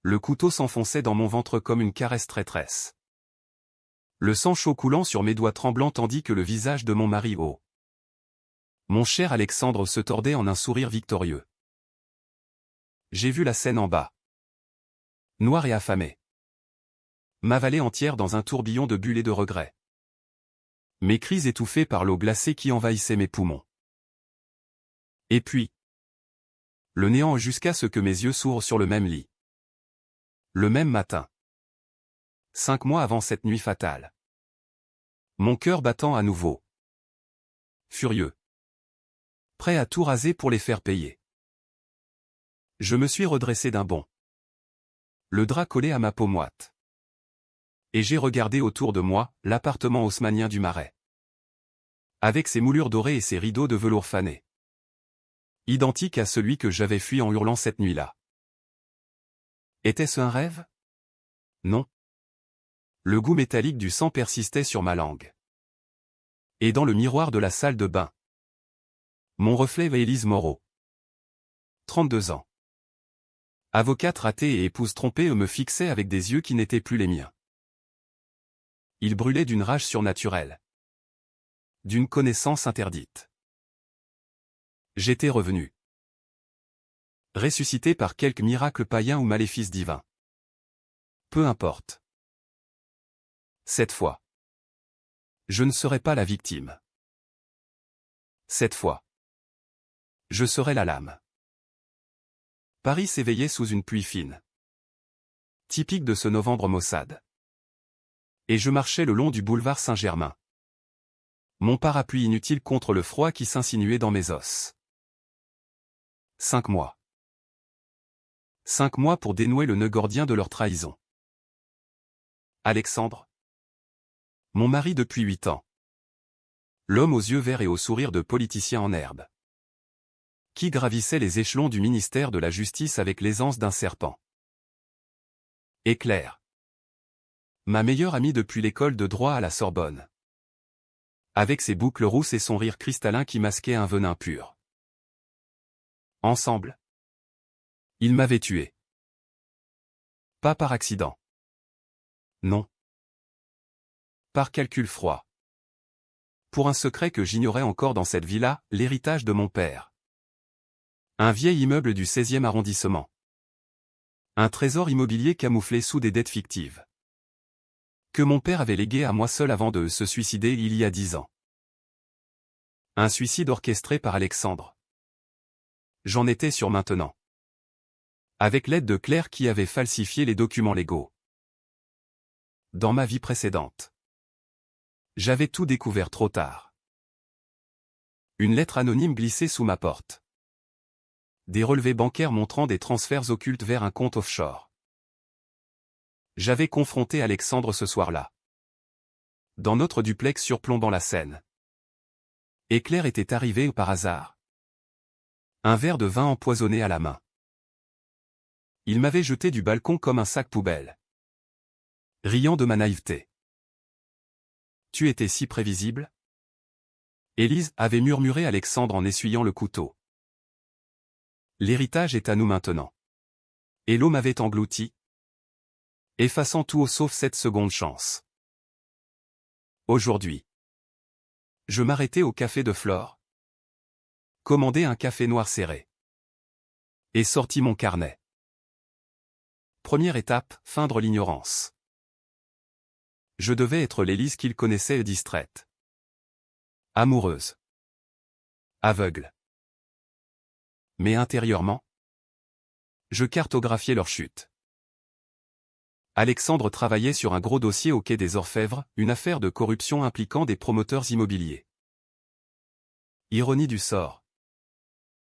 Le couteau s'enfonçait dans mon ventre comme une caresse traîtresse. Le sang chaud coulant sur mes doigts tremblants tandis que le visage de mon mari mon cher Alexandre se tordait en un sourire victorieux. J'ai vu la scène en bas. Noire et affamée. M'avaler entière dans un tourbillon de bulles et de regrets. Mes cris étouffés par l'eau glacée qui envahissait mes poumons. Et puis, le néant jusqu'à ce que mes yeux s'ouvrent sur le même lit. Le même matin. 5 mois avant cette nuit fatale. Mon cœur battant à nouveau. Furieux. Prêt à tout raser pour les faire payer. Je me suis redressé d'un bond. Le drap collé à ma peau moite. Et j'ai regardé autour de moi, l'appartement haussmannien du Marais. Avec ses moulures dorées et ses rideaux de velours fané. Identique à celui que j'avais fui en hurlant cette nuit-là. Était-ce un rêve? Non. Le goût métallique du sang persistait sur ma langue. Et dans le miroir de la salle de bain. Mon reflet Élise Moreau. 32 ans. Avocate ratée et épouse trompée me fixait avec des yeux qui n'étaient plus les miens. Il brûlait d'une rage surnaturelle. D'une connaissance interdite. J'étais revenu. Ressuscité par quelque miracle païen ou maléfice divin. Peu importe. Cette fois. Je ne serai pas la victime. Cette fois. Je serai la lame. Paris s'éveillait sous une pluie fine. Typique de ce novembre maussade. Et je marchais le long du boulevard Saint-Germain. Mon parapluie inutile contre le froid qui s'insinuait dans mes os. 5 mois. 5 mois pour dénouer le nœud gordien de leur trahison. Alexandre. Mon mari depuis 8 ans. L'homme aux yeux verts et au sourire de politicien en herbe. Qui gravissait les échelons du ministère de la Justice avec l'aisance d'un serpent. Et Claire. Ma meilleure amie depuis l'école de droit à la Sorbonne. Avec ses boucles rousses et son rire cristallin qui masquait un venin pur. Ensemble. Ils m'avaient tué. Pas par accident. Non. Par calcul froid. Pour un secret que j'ignorais encore dans cette villa, l'héritage de mon père. Un vieil immeuble du 16e arrondissement. Un trésor immobilier camouflé sous des dettes fictives. Que mon père avait légué à moi seul avant de se suicider il y a 10 ans. Un suicide orchestré par Alexandre. J'en étais sûr maintenant. Avec l'aide de Claire qui avait falsifié les documents légaux. Dans ma vie précédente. J'avais tout découvert trop tard. Une lettre anonyme glissée sous ma porte. Des relevés bancaires montrant des transferts occultes vers un compte offshore. J'avais confronté Alexandre ce soir-là. Dans notre duplex surplombant la Seine. Et Claire était arrivée par hasard. Un verre de vin empoisonné à la main. Il m'avait jeté du balcon comme un sac poubelle. Riant de ma naïveté. Tu étais si prévisible? Élise avait murmuré Alexandre en essuyant le couteau. L'héritage est à nous maintenant. Et l'eau m'avait englouti, effaçant tout sauf cette seconde chance. Aujourd'hui. Je m'arrêtais au café de Flore. Commandai un café noir serré. Et sortis mon carnet. Première étape, feindre l'ignorance. Je devais être l'Élise qu'il connaissait distraite. Amoureuse. Aveugle. Mais intérieurement, je cartographiais leur chute. Alexandre travaillait sur un gros dossier au quai des Orfèvres, une affaire de corruption impliquant des promoteurs immobiliers. Ironie du sort.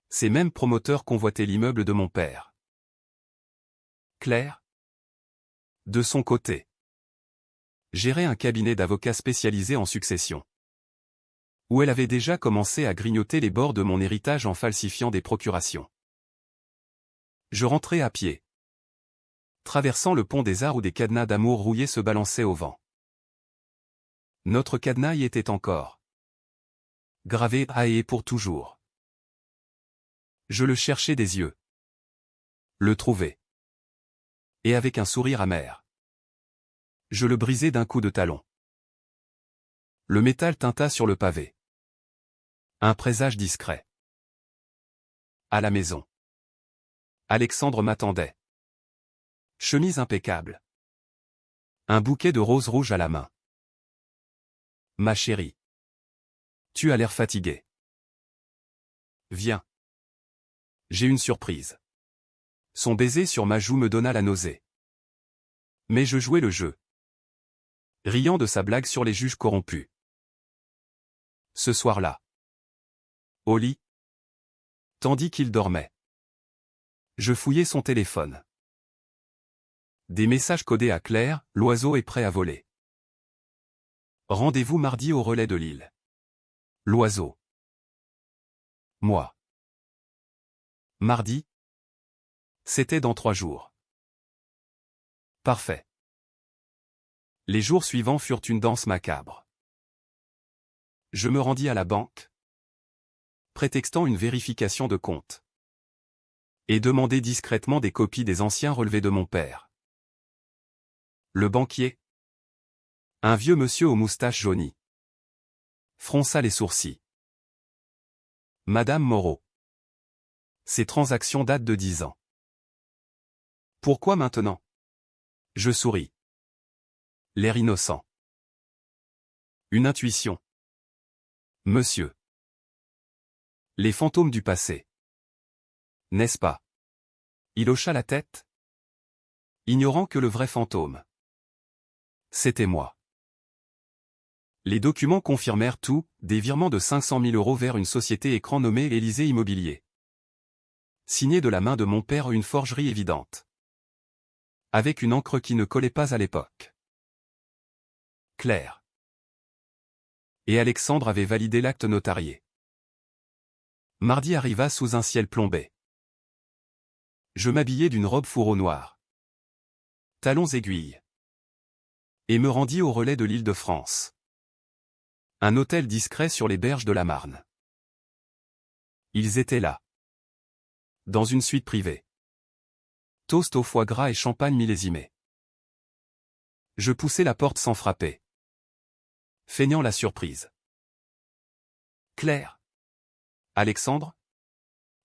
Ces mêmes promoteurs convoitaient l'immeuble de mon père. Claire, de son côté, gérait un cabinet d'avocats spécialisé en succession. Où elle avait déjà commencé à grignoter les bords de mon héritage en falsifiant des procurations. Je rentrais à pied. Traversant le pont des Arts où des cadenas d'amour rouillés se balançaient au vent. Notre cadenas y était encore. Gravé à et pour toujours. Je le cherchais des yeux. Le trouvais. Et avec un sourire amer. Je le brisai d'un coup de talon. Le métal tinta sur le pavé. Un présage discret. À la maison. Alexandre m'attendait. Chemise impeccable. Un bouquet de roses rouges à la main. Ma chérie. Tu as l'air fatiguée. Viens. J'ai une surprise. Son baiser sur ma joue me donna la nausée. Mais je jouais le jeu. Riant de sa blague sur les juges corrompus. Ce soir-là. Au lit. Tandis qu'il dormait. Je fouillais son téléphone. Des messages codés à Claire, l'oiseau est prêt à voler. Rendez-vous mardi au relais de Lille. L'oiseau. Moi. Mardi. C'était dans 3 jours. Parfait. Les jours suivants furent une danse macabre. Je me rendis à la banque, prétextant une vérification de compte, et demandai discrètement des copies des anciens relevés de mon père. Le banquier, un vieux monsieur aux moustaches jaunies, fronça les sourcils. Madame Moreau. Ces transactions datent de 10 ans. Pourquoi maintenant? Je souris. L'air innocent. Une intuition. Monsieur. Les fantômes du passé. N'est-ce pas? Il hocha la tête, ignorant que le vrai fantôme. C'était moi. Les documents confirmèrent tout, des virements de 500 000 € vers une société écran nommée Élysée Immobilier. Signé de la main de mon père, une forgerie évidente. Avec une encre qui ne collait pas à l'époque. Claire. Et Alexandre avait validé l'acte notarié. Mardi arriva sous un ciel plombé. Je m'habillai d'une robe fourreau noir. Talons aiguilles. Et me rendis au relais de l'Île-de-France. Un hôtel discret sur les berges de la Marne. Ils étaient là. Dans une suite privée. Toast au foie gras et champagne millésimé. Je poussai la porte sans frapper. Feignant la surprise. Claire. Alexandre?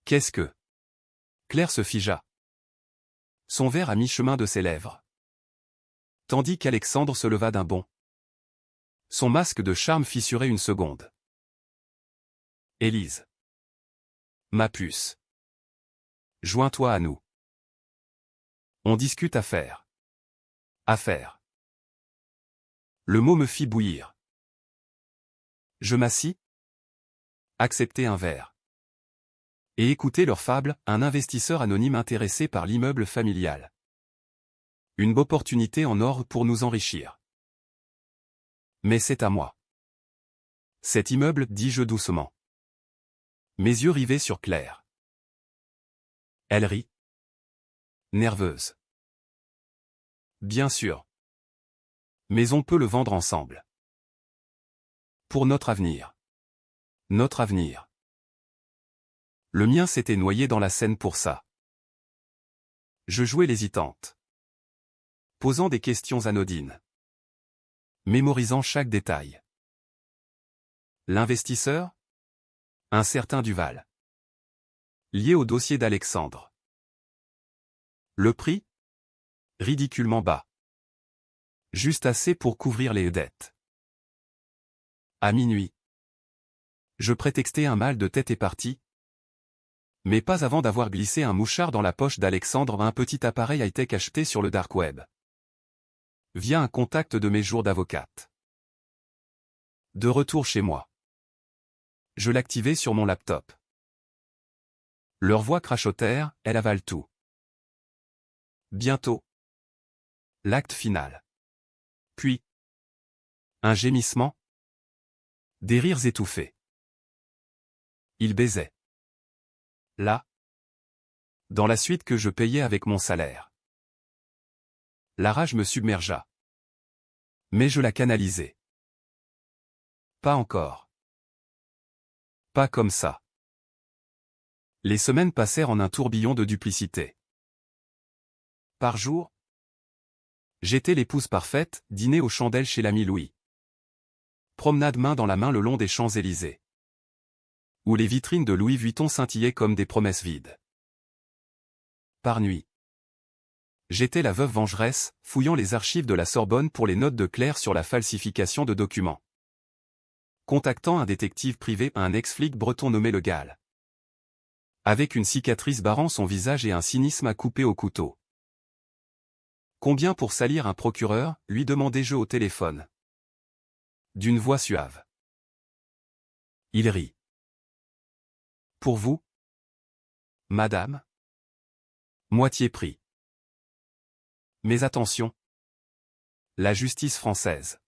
Qu'est-ce que? Claire se figea. Son verre à mi-chemin de ses lèvres. Tandis qu'Alexandre se leva d'un bond. Son masque de charme fissuré une seconde. Élise. Ma puce. Joins-toi à nous. On discute affaires. Affaires. Le mot me fit bouillir. Je m'assis. Accepter un verre. Et écouter leur fable, un investisseur anonyme intéressé par l'immeuble familial. Une opportunité en or pour nous enrichir. Mais c'est à moi. Cet immeuble, dis-je doucement. Mes yeux rivés sur Claire. Elle rit. Nerveuse. Bien sûr. Mais on peut le vendre ensemble. Pour notre avenir. Notre avenir. Le mien s'était noyé dans la Seine pour ça. Je jouais l'hésitante. Posant des questions anodines. Mémorisant chaque détail. L'investisseur? Un certain Duval. Lié au dossier d'Alexandre. Le prix? Ridiculement bas. Juste assez pour couvrir les dettes. À minuit. Je prétextai un mal de tête et parti. Mais pas avant d'avoir glissé un mouchard dans la poche d'Alexandre, un petit appareil high-tech acheté sur le dark web. Via un contact de mes jours d'avocate. De retour chez moi. Je l'activai sur mon laptop. Leurs voix crachotèrent, elle avale tout. Bientôt. L'acte final. Puis. Un gémissement. Des rires étouffés. Ils baisaient. Là. Dans la suite que je payais avec mon salaire. La rage me submergea. Mais je la canalisai. Pas encore. Pas comme ça. Les semaines passèrent en un tourbillon de duplicité. Par jour, J'étais l'épouse parfaite, dîner aux chandelles chez l'ami Louis. Promenade main dans la main le long des Champs-Élysées. Où les vitrines de Louis Vuitton scintillaient comme des promesses vides. Par nuit. J'étais la veuve vengeresse, fouillant les archives de la Sorbonne pour les notes de Claire sur la falsification de documents. Contactant un détective privé, un ex-flic breton nommé Le Gall. Avec une cicatrice barrant son visage et un cynisme à couper au couteau. Combien pour salir un procureur, lui demandai-je au téléphone. D'une voix suave. Il rit. Pour vous, madame? Moitié prix. Mais attention. La justice française.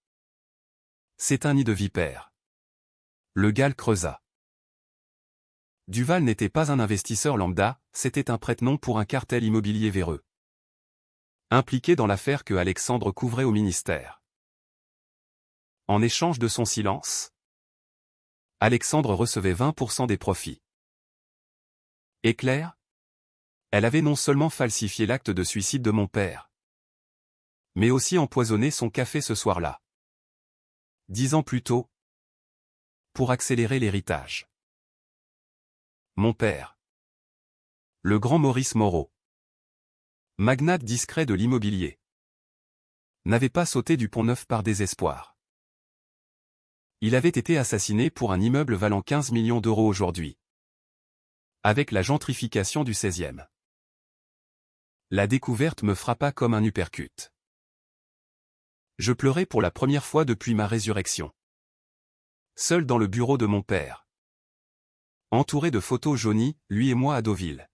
C'est un nid de vipères. Le Gall creusa. Duval n'était pas un investisseur lambda, c'était un prête-nom pour un cartel immobilier véreux. Impliqué dans l'affaire que Alexandre couvrait au ministère. En échange de son silence, Alexandre recevait 20% des profits. Et Claire? Elle avait non seulement falsifié l'acte de suicide de mon père, mais aussi empoisonné son café ce soir-là. 10 ans plus tôt, pour accélérer l'héritage. Mon père. Le grand Maurice Moreau. Magnate discret de l'immobilier. N'avait pas sauté du Pont-Neuf par désespoir. Il avait été assassiné pour un immeuble valant 15 millions d'euros aujourd'hui. Avec la gentrification du 16e. La découverte me frappa comme un uppercut. Je pleurais pour la première fois depuis ma résurrection. Seul dans le bureau de mon père. Entouré de photos jaunies, lui et moi à Deauville.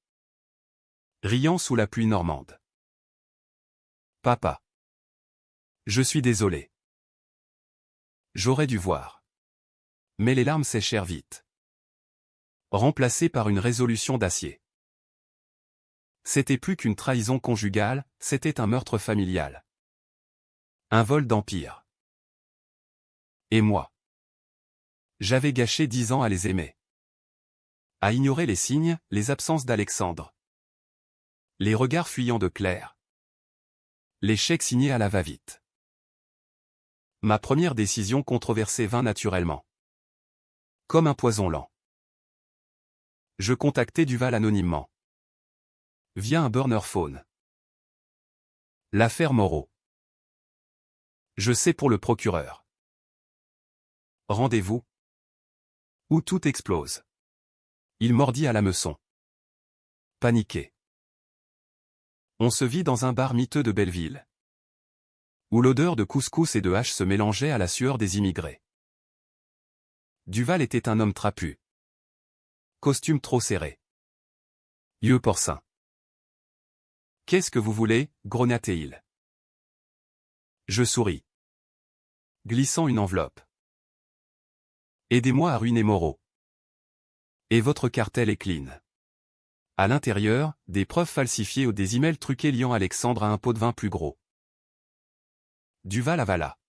Riant sous la pluie normande. Papa. Je suis désolé. J'aurais dû voir. Mais les larmes séchèrent vite. Remplacées par une résolution d'acier. C'était plus qu'une trahison conjugale, c'était un meurtre familial. Un vol d'empire. Et moi. J'avais gâché 10 ans à les aimer. À ignorer les signes, les absences d'Alexandre. Les regards fuyants de Claire. Les chèques signés à la va-vite. Ma première décision controversée vint naturellement. Comme un poison lent. Je contactai Duval anonymement. Via un burner phone. L'affaire Moreau. Je sais pour le procureur. Rendez-vous. Où tout explose. Il mordit à l'hameçon. Paniqué. On se vit dans un bar miteux de Belleville. Où l'odeur de couscous et de hache se mélangeait à la sueur des immigrés. Duval était un homme trapu. Costume trop serré. Yeux porcins. Qu'est-ce que vous voulez, grogna-t-il. Je souris. Glissant une enveloppe. Aidez-moi à ruiner Moreau. Et votre cartel est clean. À l'intérieur, des preuves falsifiées ou des emails truqués liant Alexandre à un pot de vin plus gros. Duval avala.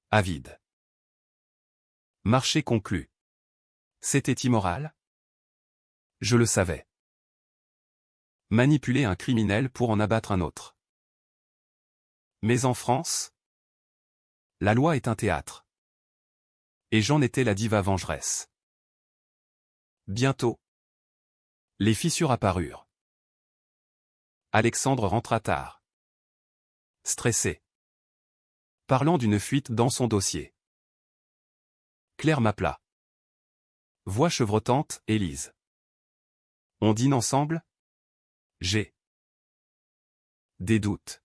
Avide. Marché conclu. C'était immoral? Je le savais. Manipuler un criminel pour en abattre un autre. Mais en France, la loi est un théâtre. Et j'en étais la diva vengeresse. Bientôt, les fissures apparurent. Alexandre rentra tard. Stressé. Parlant d'une fuite dans son dossier. Claire m'appela. Voix chevrotante, Élise. On dîne ensemble? J'ai des doutes.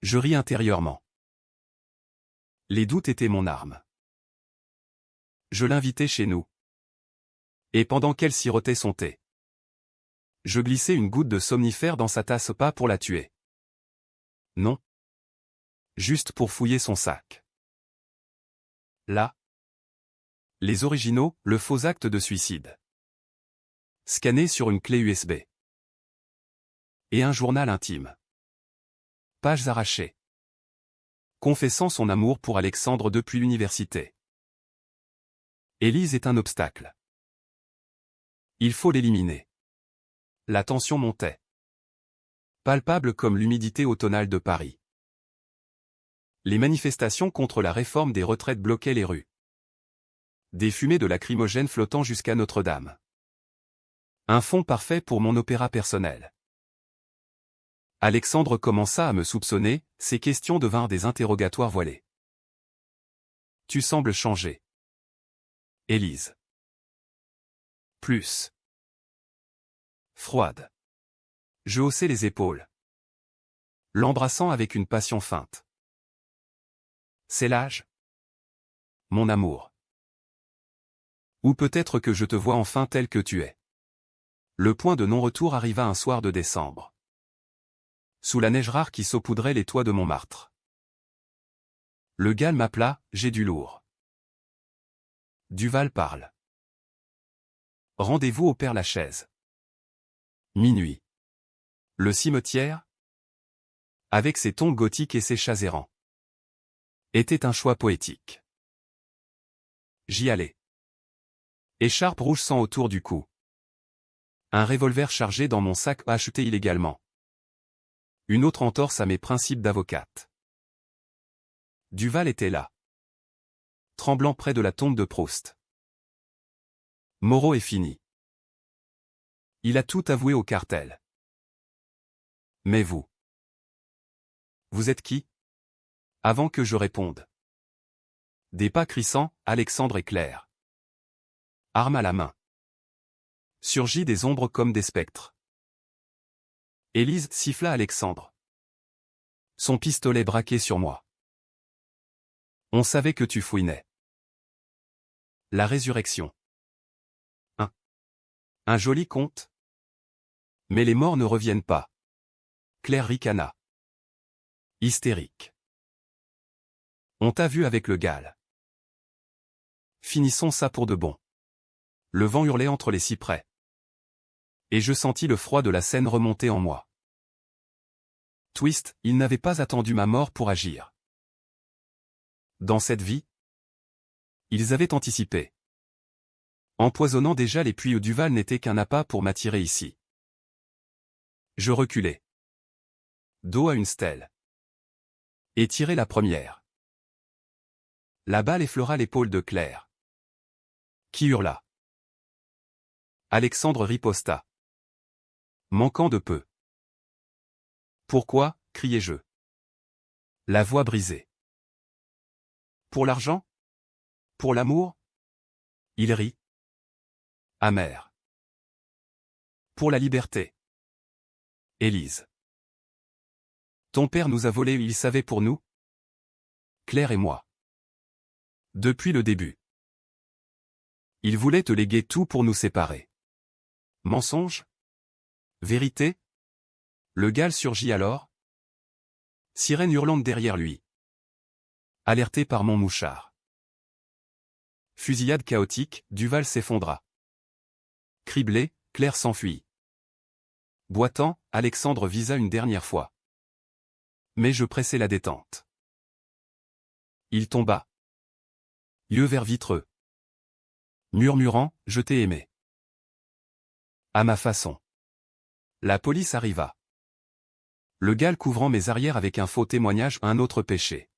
Je ris intérieurement. Les doutes étaient mon arme. Je l'invitai chez nous. Et pendant qu'elle sirotait son thé, je glissai une goutte de somnifère dans sa tasse, pas pour la tuer. Non. Juste pour fouiller son sac. Là. Les originaux, le faux acte de suicide. Scanné sur une clé USB. Et un journal intime. Pages arrachées. Confessant son amour pour Alexandre depuis l'université. Élise est un obstacle. Il faut l'éliminer. La tension montait. Palpable comme l'humidité automnale de Paris. Les manifestations contre la réforme des retraites bloquaient les rues. Des fumées de lacrymogènes flottant jusqu'à Notre-Dame. Un fond parfait pour mon opéra personnel. Alexandre commença à me soupçonner, ses questions devinrent des interrogatoires voilés. Tu sembles changer. Élise. Plus. Froide. Je haussai les épaules, l'embrassant avec une passion feinte. C'est l'âge? Mon amour. Ou peut-être que je te vois enfin tel que tu es. Le point de non-retour arriva un soir de décembre. Sous la neige rare qui saupoudrait les toits de Montmartre. Le gall m'appela, j'ai du lourd. Duval parle. Rendez-vous au Père-Lachaise. Minuit. Le cimetière, avec ses tombes gothiques et ses chats errants, était un choix poétique. J'y allais. Écharpe rouge sang autour du cou. Un revolver chargé dans mon sac acheté illégalement. Une autre entorse à mes principes d'avocate. Duval était là. Tremblant près de la tombe de Proust. Moreau est fini. Il a tout avoué au cartel. Mais vous. Vous êtes qui? Avant que je réponde. Des pas crissants, Alexandre et Claire. Arme à la main. Surgit des ombres comme des spectres. Élise siffla Alexandre. Son pistolet braqué sur moi. On savait que tu fouinais. La résurrection. Un joli conte. Mais les morts ne reviennent pas. Claire ricana. Hystérique. On t'a vu avec le gall. Finissons ça pour de bon. Le vent hurlait entre les cyprès. Et je sentis le froid de la scène remonter en moi. Twist, ils n'avaient pas attendu ma mort pour agir. Dans cette vie, ils avaient anticipé. Empoisonnant déjà les puits où Duval n'était qu'un appât pour m'attirer ici. Je reculai. Dos à une stèle. Et tirai la première. La balle effleura l'épaule de Claire. Qui hurla. Alexandre riposta. Manquant de peu. Pourquoi, criai-je. La voix brisée. Pour l'argent? Pour l'amour? Il rit. Amer. Pour la liberté. Élise. Ton père nous a volé, il savait pour nous? Claire et moi. Depuis le début. Il voulait te léguer tout pour nous séparer. Mensonge? Vérité? Le gall surgit alors? Sirène hurlante derrière lui. Alerté par mon mouchard. Fusillade chaotique, Duval s'effondra. Criblé, Claire s'enfuit. Boitant, Alexandre visa une dernière fois. Mais je pressai la détente. Il tomba. Yeux verts vitreux. Murmurant, je t'ai aimé. À ma façon. La police arriva. Le gall couvrant mes arrières avec un faux témoignage, un autre péché.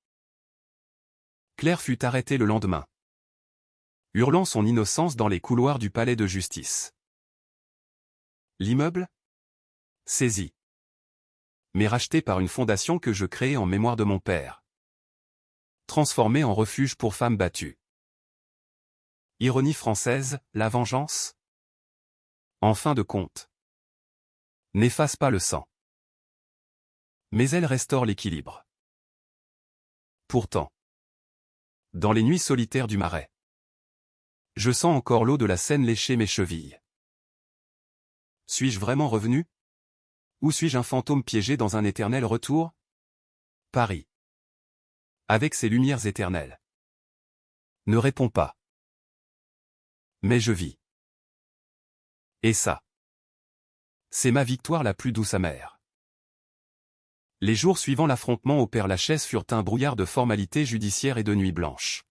Claire fut arrêtée le lendemain. Hurlant son innocence dans les couloirs du palais de justice. L'immeuble? Saisi. Mais racheté par une fondation que je créai en mémoire de mon père. Transformé en refuge pour femmes battues. Ironie française, la vengeance? En fin de compte. N'efface pas le sang. Mais elle restaure l'équilibre. Pourtant. Dans les nuits solitaires du Marais. Je sens encore l'eau de la Seine lécher mes chevilles. Suis-je vraiment revenu? Ou suis-je un fantôme piégé dans un éternel retour? Paris. Avec ses lumières éternelles. Ne réponds pas. Mais je vis. Et ça. C'est ma victoire la plus douce amère. Les jours suivant l'affrontement au Père-Lachaise furent un brouillard de formalités judiciaires et de nuits blanches.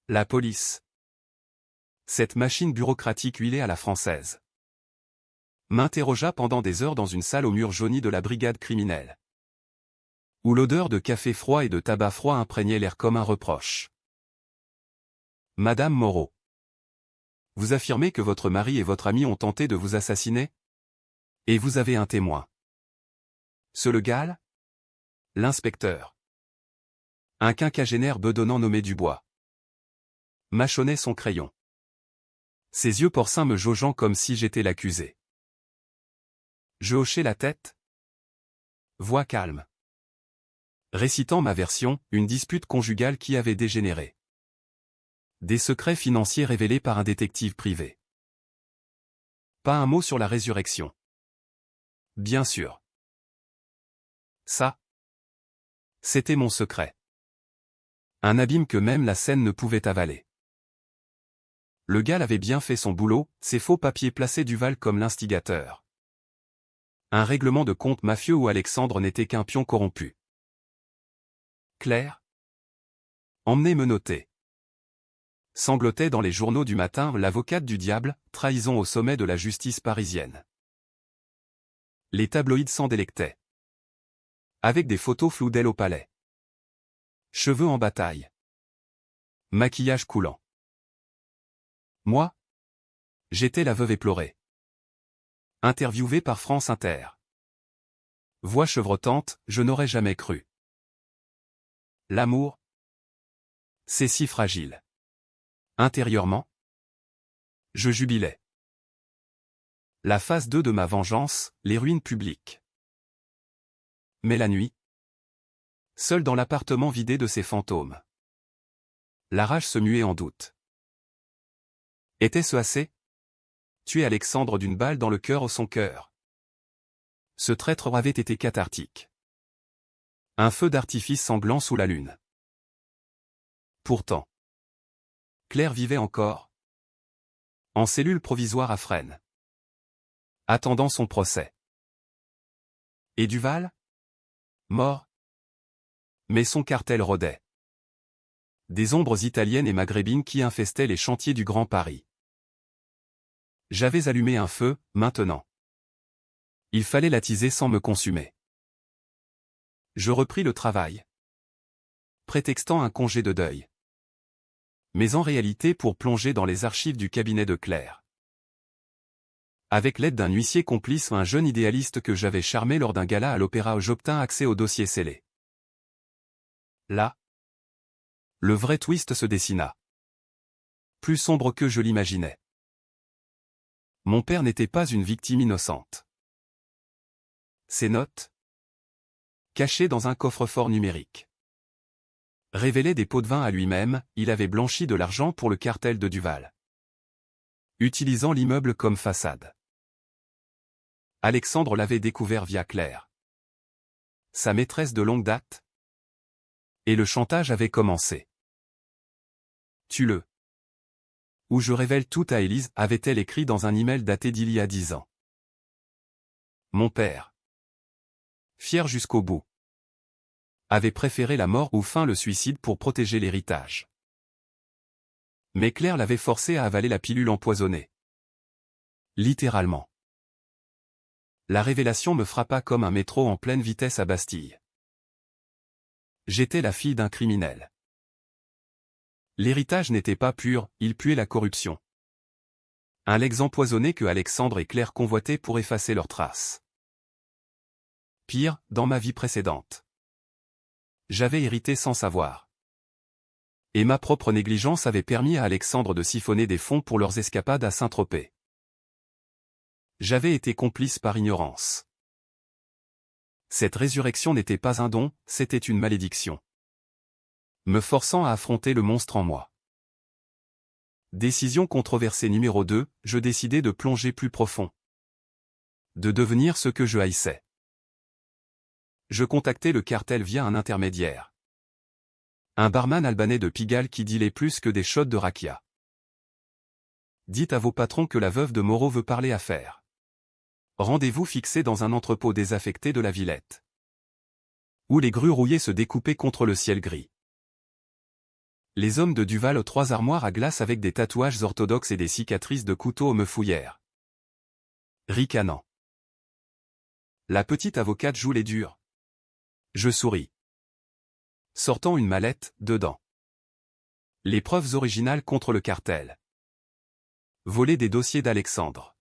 La police. Cette machine bureaucratique huilée à la française. M'interrogea pendant des heures dans une salle aux murs jaunis de la brigade criminelle. où l'odeur de café froid et de tabac froid imprégnait l'air comme un reproche. Madame Moreau. Vous affirmez que votre mari et votre ami ont tenté de vous assassiner? Et vous avez un témoin. Ce Le Gall? L'inspecteur. Un quinquagénaire bedonnant nommé Dubois. Mâchonnait son crayon. Ses yeux porcins me jaugeant comme si j'étais l'accusé. Je hochai la tête. Voix calme. Récitant ma version, une dispute conjugale qui avait dégénéré. Des secrets financiers révélés par un détective privé. Pas un mot sur la résurrection. Bien sûr. Ça. C'était mon secret. Un abîme que même la Seine ne pouvait avaler. Le Gall avait bien fait son boulot, ses faux papiers plaçaient Duval comme l'instigateur. Un règlement de compte mafieux où Alexandre n'était qu'un pion corrompu. Claire. Emmenez menottée. Sanglotait dans les journaux du matin l'avocate du diable, trahison au sommet de la justice parisienne. Les tabloïds s'en délectaient. Avec des photos floues d'elle au palais. Cheveux en bataille. Maquillage coulant. Moi? J'étais la veuve éplorée. Interviewée par France Inter. Voix chevrotante, je n'aurais jamais cru. L'amour? C'est si fragile. Intérieurement? Je jubilais. La phase 2 de ma vengeance, les ruines publiques. Mais la nuit? Seul dans l'appartement vidé de ses fantômes. La rage se muait en doute. Était-ce assez? Tuer Alexandre d'une balle dans le cœur ou son cœur. Ce traître avait été cathartique. Un feu d'artifice sanglant sous la lune. Pourtant. Claire vivait encore. En cellule provisoire à Fresnes. Attendant son procès. Et Duval? Mort. Mais son cartel rôdait. Des ombres italiennes et maghrébines qui infestaient les chantiers du Grand Paris. J'avais allumé un feu, maintenant. Il fallait l'attiser sans me consumer. Je repris le travail. Prétextant un congé de deuil. Mais en réalité pour plonger dans les archives du cabinet de Claire. Avec l'aide d'un huissier complice ou un jeune idéaliste que j'avais charmé lors d'un gala à l'opéra, j'obtins accès au dossier scellé. Là, le vrai twist se dessina. Plus sombre que je l'imaginais. Mon père n'était pas une victime innocente. Ses notes, cachées dans un coffre-fort numérique, révélaient des pots de vin à lui-même. Il avait blanchi de l'argent pour le cartel de Duval, utilisant l'immeuble comme façade. Alexandre l'avait découvert via Claire, sa maîtresse de longue date, et le chantage avait commencé. Tue-le. Ou je révèle tout à Élise, avait-elle écrit dans un email daté d'il y a 10 ans. Mon père, fier jusqu'au bout, avait préféré la mort ou fin le suicide pour protéger l'héritage. Mais Claire l'avait forcé à avaler la pilule empoisonnée. Littéralement. La révélation me frappa comme un métro en pleine vitesse à Bastille. J'étais la fille d'un criminel. L'héritage n'était pas pur, il puait la corruption. Un legs empoisonné que Alexandre et Claire convoitaient pour effacer leurs traces. Pire, dans ma vie précédente. J'avais hérité sans savoir. Et ma propre négligence avait permis à Alexandre de siphonner des fonds pour leurs escapades à Saint-Tropez. J'avais été complice par ignorance. Cette résurrection n'était pas un don, c'était une malédiction. Me forçant à affronter le monstre en moi. Décision controversée numéro 2, je décidai de plonger plus profond. De devenir ce que je haïssais. Je contactai le cartel via un intermédiaire. Un barman albanais de Pigalle qui dilait plus que des shots de rakia. Dites à vos patrons que la veuve de Moreau veut parler affaires. Rendez-vous fixé dans un entrepôt désaffecté de la Villette. Où les grues rouillées se découpaient contre le ciel gris. Les hommes de Duval aux 3 armoires à glace avec des tatouages orthodoxes et des cicatrices de couteaux me fouillèrent. Ricanant. La petite avocate joue les durs. Je souris. sortant une mallette, dedans. Les preuves originales contre le cartel. Voler des dossiers d'Alexandre.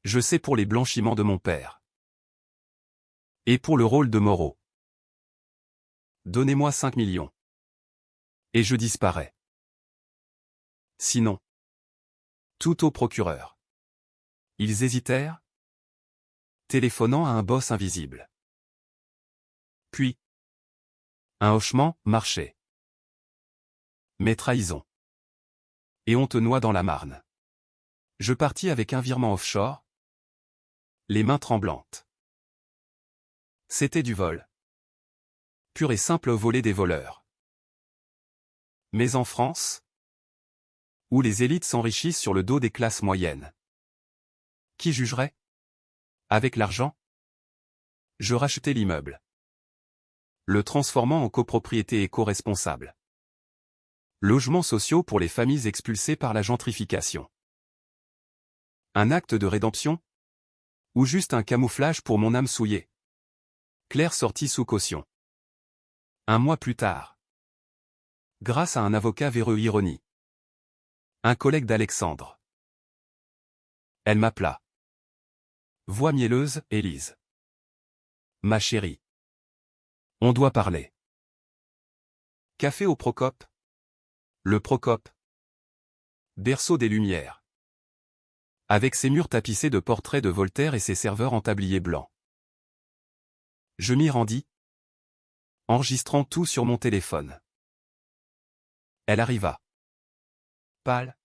Je sais pour les blanchiments de mon père. Et pour le rôle de Moreau. Donnez-moi 5 millions. Et je disparais. Sinon. Tout au procureur. Ils hésitèrent, téléphonant à un boss invisible. Puis. Un hochement, marché. Mais trahison. Et on te noie dans la Marne. Je partis avec un virement offshore, les mains tremblantes. C'était du vol. Pur et simple voler des voleurs. Mais en France, où les élites s'enrichissent sur le dos des classes moyennes. Qui jugerait? Avec l'argent? Je rachetai l'immeuble, le transformant en copropriété éco-responsable. Logements sociaux pour les familles expulsées par la gentrification. Un acte de rédemption? Ou juste un camouflage pour mon âme souillée? Claire sortit sous caution. Un mois plus tard. Grâce à un avocat véreux ironie. Un collègue d'Alexandre. Elle m'appela. Voix mielleuse, Élise. Ma chérie. On doit parler. Café au Procope. Le Procope. Berceau des Lumières. Avec ses murs tapissés de portraits de Voltaire et ses serveurs en tablier blanc. Je m'y rendis, enregistrant tout sur mon téléphone. Elle arriva. Pâle.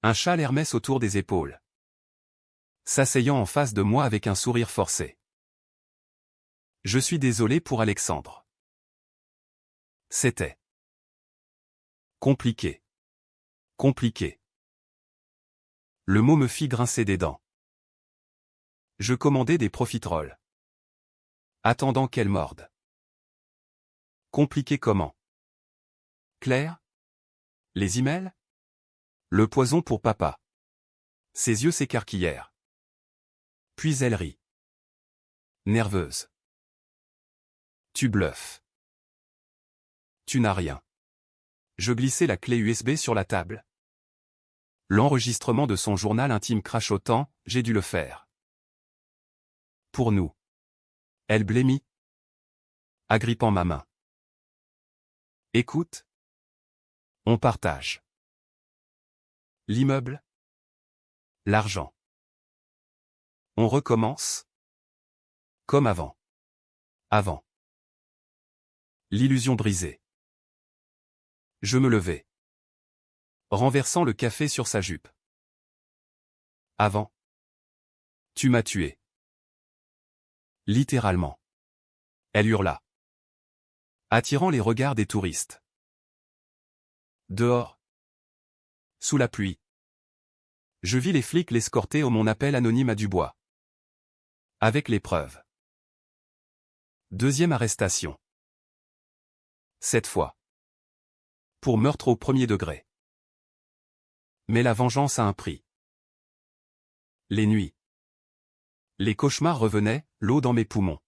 Un châle Hermès autour des épaules. S'asseyant en face de moi avec un sourire forcé. Je suis désolé pour Alexandre. C'était compliqué. Compliqué. Le mot me fit grincer des dents. Je commandai des profiteroles. Attendant qu'elle morde. Compliqué comment? Claire? Les emails? Le poison pour papa. Ses yeux s'écarquillèrent. Puis elle rit. Nerveuse. Tu bluffes. Tu n'as rien. Je glissai la clé USB sur la table. L'enregistrement de son journal intime crachotant, j'ai dû le faire. Pour nous. Elle blêmit, agrippant ma main. Écoute. On partage. L'immeuble. L'argent. On recommence. Comme avant. Avant. L'illusion brisée. Je me levai. Renversant le café sur sa jupe. Avant. Tu m'as tué. Littéralement. Elle hurla. Attirant les regards des touristes. Dehors. Sous la pluie. Je vis les flics l'escorter au mon appel anonyme à Dubois. Avec les preuves. Deuxième arrestation. Cette fois. Pour meurtre au premier degré. Mais la vengeance a un prix. Les nuits. Les cauchemars revenaient, l'eau dans mes poumons.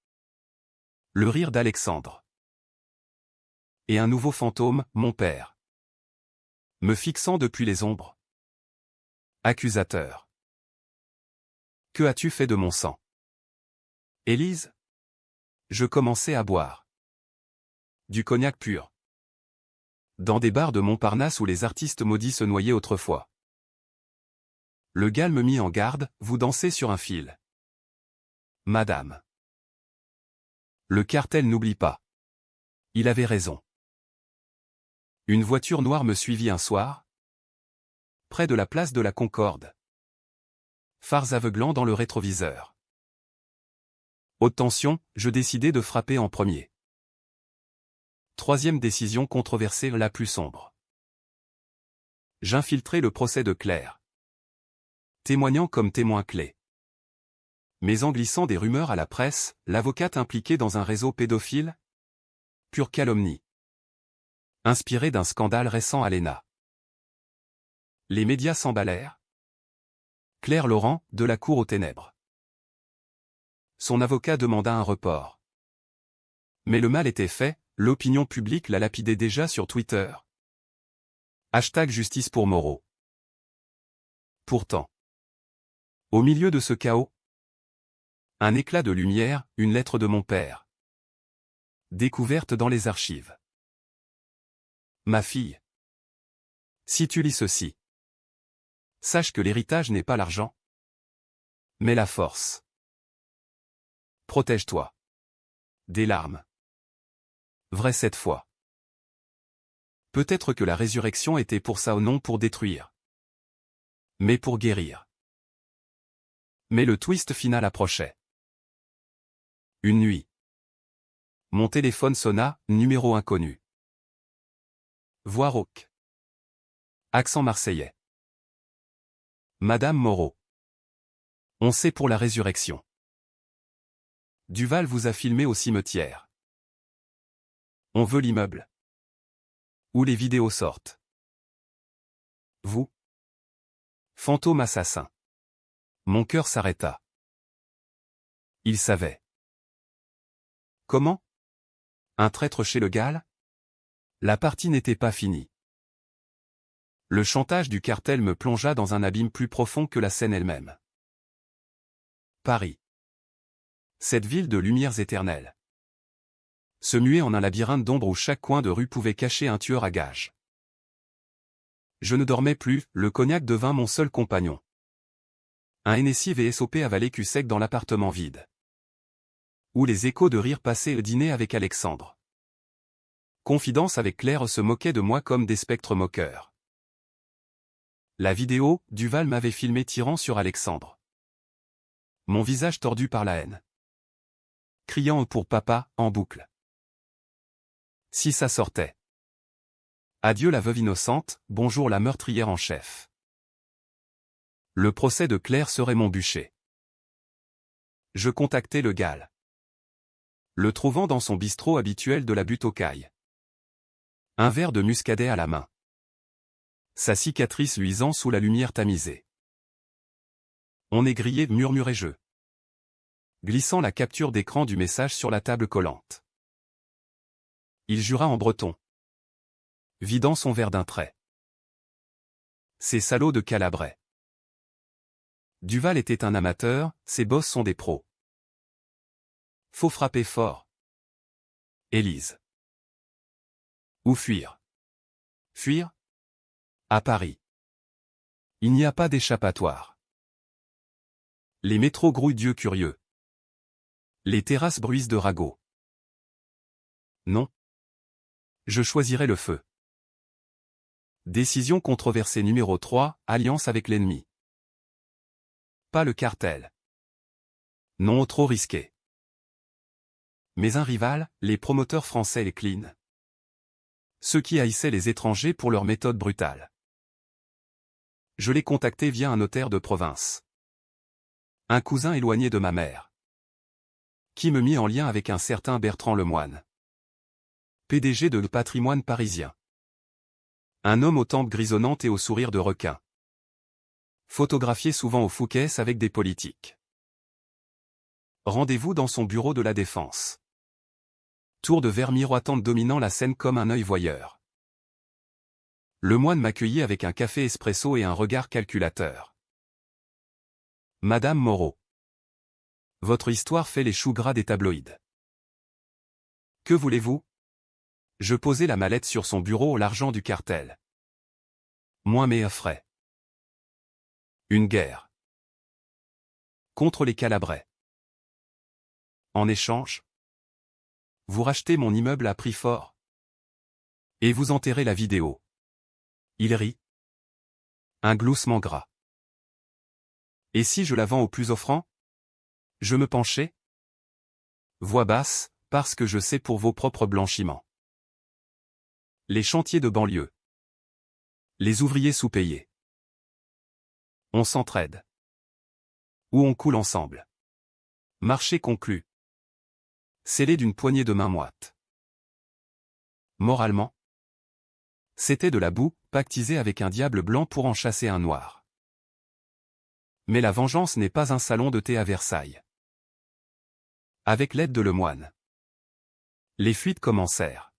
Le rire d'Alexandre. Et un nouveau fantôme, mon père. Me fixant depuis les ombres. Accusateur. Que as-tu fait de mon sang? Élise? Je commençais à boire. Du cognac pur. Dans des bars de Montparnasse où les artistes maudits se noyaient autrefois. Le gars me mit en garde, vous dansez sur un fil. Madame. Le cartel n'oublie pas. Il avait raison. Une voiture noire me suivit un soir, près de la place de la Concorde. Phares aveuglants dans le rétroviseur. Haute tension, je décidai de frapper en premier. Troisième décision controversée, la plus sombre. J'infiltrai le procès de Claire. Témoignant comme témoin clé. Mais en glissant des rumeurs à la presse, l'avocate impliquée dans un réseau pédophile? Pure calomnie. Inspirée d'un scandale récent à l'ENA. Les médias s'emballèrent. Claire Laurent, de la cour aux ténèbres. Son avocat demanda un report. Mais le mal était fait, l'opinion publique la lapidait déjà sur Twitter. #justice pour Moreau. Pourtant, au milieu de ce chaos, un éclat de lumière, une lettre de mon père. Découverte dans les archives. Ma fille. Si tu lis ceci, sache que l'héritage n'est pas l'argent, mais la force. Protège-toi. Des larmes. Vrai cette fois. Peut-être que la résurrection était pour ça ou non pour détruire. Mais pour guérir. Mais le twist final approchait. Une nuit. Mon téléphone sonna, numéro inconnu. Voix rauque. Accent marseillais. Madame Moreau. On sait pour la résurrection. Duval vous a filmé au cimetière. On veut l'immeuble. Où les vidéos sortent. Vous. Fantôme assassin. Mon cœur s'arrêta. Il savait. Comment? Un traître chez le Gall? La partie n'était pas finie. Le chantage du cartel me plongea dans un abîme plus profond que la scène elle-même. Paris. Cette ville de lumières éternelles. Se muait en un labyrinthe d'ombre où chaque coin de rue pouvait cacher un tueur à gages. Je ne dormais plus, le cognac devint mon seul compagnon. Un Hennessy VSOP avalé cul sec dans l'appartement vide. Où les échos de rire passaient le dîner avec Alexandre. Confidence avec Claire se moquait de moi comme des spectres moqueurs. La vidéo, Duval m'avait filmé tirant sur Alexandre. Mon visage tordu par la haine. Criant pour papa, en boucle. Si ça sortait. Adieu la veuve innocente, bonjour la meurtrière en chef. Le procès de Claire serait mon bûcher. Je contactai le Gall. Le trouvant dans son bistrot habituel de la butte aux Cailles. Un verre de muscadet à la main. Sa cicatrice luisant sous la lumière tamisée. On est grillé, murmurai-je. Glissant la capture d'écran du message sur la table collante. Il jura en breton. Vidant son verre d'un trait. Ces salauds de Calabrais. Duval était un amateur, ses boss sont des pros. Faut frapper fort. Élise. Où fuir? Fuir? À Paris. Il n'y a pas d'échappatoire. Les métros grouillent Dieu curieux. Les terrasses bruissent de ragots. Non. Je choisirai le feu. Décision controversée numéro 3, alliance avec l'ennemi. Pas le cartel. Non, trop risqué. Mais un rival, les promoteurs français et clean. Ceux qui haïssaient les étrangers pour leur méthode brutale. Je les contactai via un notaire de province. Un cousin éloigné de ma mère. Qui me mit en lien avec un certain Bertrand Lemoine. PDG de Le Patrimoine parisien. Un homme aux tempes grisonnantes et au sourire de requin. Photographié souvent au Fouquet's avec des politiques. Rendez-vous dans son bureau de la Défense. Tour de verre miroitante dominant la scène comme un œil voyeur. Lemoine m'accueillit avec un café espresso et un regard calculateur. Madame Moreau. Votre histoire fait les choux gras des tabloïds. Que voulez-vous? Je posai la mallette sur son bureau, l'argent du cartel. Moins mes frais. Une guerre. Contre les Calabrais. En échange, vous rachetez mon immeuble à prix fort. Et vous enterrez la vidéo. Il rit. Un gloussement gras. Et si je la vends au plus offrant? Je me penchai. Voix basse, parce que je sais pour vos propres blanchiments. Les chantiers de banlieue. Les ouvriers sous-payés. On s'entraide. Ou on coule ensemble. Marché conclu. Scellé d'une poignée de main moite. Moralement, c'était de la boue, pactisée avec un diable blanc pour en chasser un noir. Mais la vengeance n'est pas un salon de thé à Versailles. Avec l'aide de Lemoine. Les fuites commencèrent.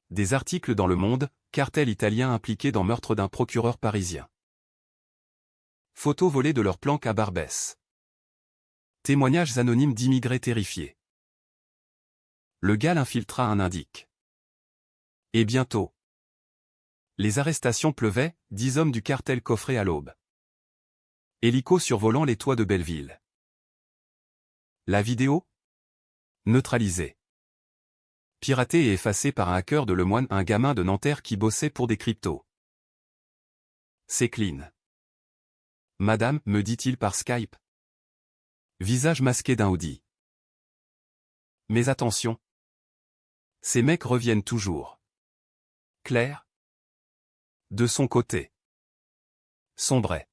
Des articles dans Le Monde, cartel italien impliqué dans meurtre d'un procureur parisien. Photos volées de leur planque à Barbès. Témoignages anonymes d'immigrés terrifiés. Le GAL infiltra un indique. Et bientôt. Les arrestations pleuvaient, 10 hommes du cartel coffrés à l'aube. Hélico survolant les toits de Belleville. La vidéo? Neutralisée. Piratée et effacée par un hacker de Lemoine, un gamin de Nanterre qui bossait pour des cryptos. C'est clean. Madame, me dit-il par Skype. Visage masqué d'un hoodie. Mais attention. Ces mecs reviennent toujours. Claire? De son côté. Sombrait.